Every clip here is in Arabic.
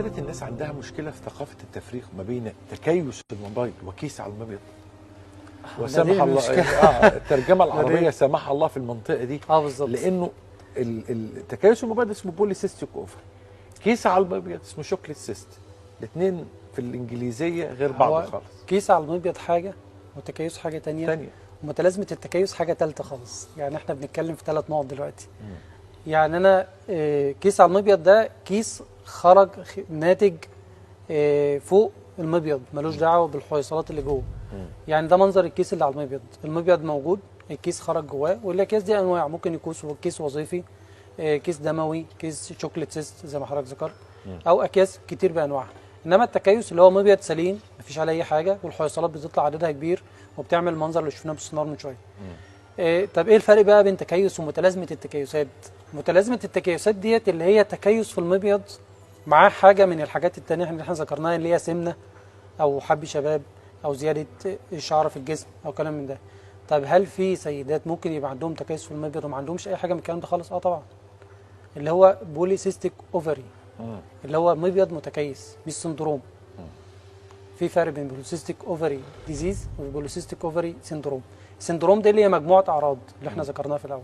لدرجه الناس عندها مشكله في ثقافه التفريق ما بين تكيس الموبايل وكيس على المبيض. وسامح الله الترجمه العربيه سامح الله في المنطقه دي. بالظبط. لانه التكيس المبيض اسمه بوليسيستيك اوفر، كيس على المبيض اسمه شوكليت سيست. الاثنين في الانجليزيه غير بعض خالص. كيس على المبيض حاجه وتكيس حاجه ثانيه، ومتلازمه التكيس حاجه ثالثه خالص. يعني احنا بنتكلم في 3 نقط دلوقتي. يعني انا كيس على المبيض ده كيس خرج ناتج فوق المبيض، ملوش دعوه بالحويصلات اللي جوه. يعني ده منظر الكيس اللي على المبيض. المبيض موجود، الكيس خرج جواه، والاكياس دي انواع، ممكن يكون كيس وظيفي، كيس دموي، كيس شوكليت سيست زي ما حضرتك ذكرت، او اكياس كتير بانواعها. انما التكيس اللي هو مبيض سليم مفيش عليه اي حاجه، والحويصلات بتطلع عددها كبير وبتعمل المنظر اللي شفناه بالسونار من شويه. طب ايه الفرق بقى بين تكيس ومتلازمه التكيسات؟ متلازمه التكيسات ديت اللي هي تكيس في المبيض معاه حاجه من الحاجات التانية اللي احنا ذكرناها، اللي هي سمنه او حب شباب او زياده شعر في الجسم او كلام من ده. طب هل في سيدات ممكن يبقى عندهم تكيس في المبيض وما عندهمش اي حاجه من الكلام ده خالص؟ طبعا. اللي هو بوليسيستيك اوفري، اللي هو مبيض متكيس مش سندروم. في فرق بين بوليسيستيك اوفري ديزيز وبوليسيستيك اوفري سندروم. السندروم دي اللي هي مجموعه اعراض اللي احنا ذكرناها في الاول.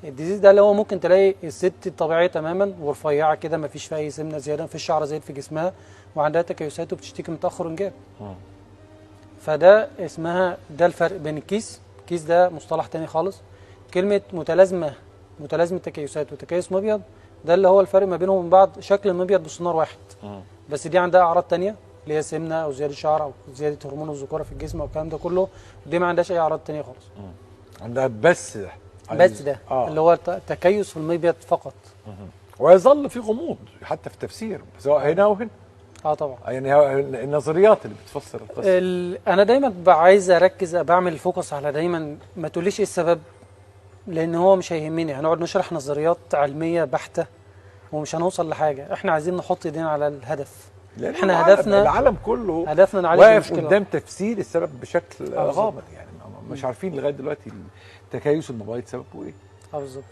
الديزيز ده اللي هو ممكن تلاقي الست الطبيعيه تماما ورفيعه كده، ما فيش فيها اي سمنه زياده، ما فيش شعر زايد في جسمها، وعندها تكيسات وبتشتكي من تاخر انجاب. فده اسمها، ده الفرق بين الكيس. الكيس ده مصطلح تاني خالص. كلمه متلازمه تكيسات وتكيس مبيض، ده اللي هو الفرق ما بينهم وبين بعض. شكل المبيض بسونار واحد، بس دي عندها اعراض تانية اللي هي سمنه او زياده شعر او زياده هرمون الذكوره في الجسم او الكلام ده كله، ودي ما عندهاش اي اعراض تانية خالص. عندها بس ده اللي هو تكيس في المبيض فقط. ويظل في غموض حتى في تفسير سواء هنا وهنا. طبعا. يعني النظريات اللي بتفسر القصه. انا دايما عايز اركز، بعمل فوكس على دايما ما تقوليش ايه السبب، لان هو مش هيهمني. هنقعد نشرح نظريات علميه بحته ومش هنوصل لحاجه. احنا عايزين نحط ايدينا على الهدف. احنا هدفنا العالم كله هدفنا نعالج واقف قدام تفسير السبب بشكل غامض. يعني مش عارفين لغايه دلوقتي تكيس المبيض سببه ايه. بالظبط.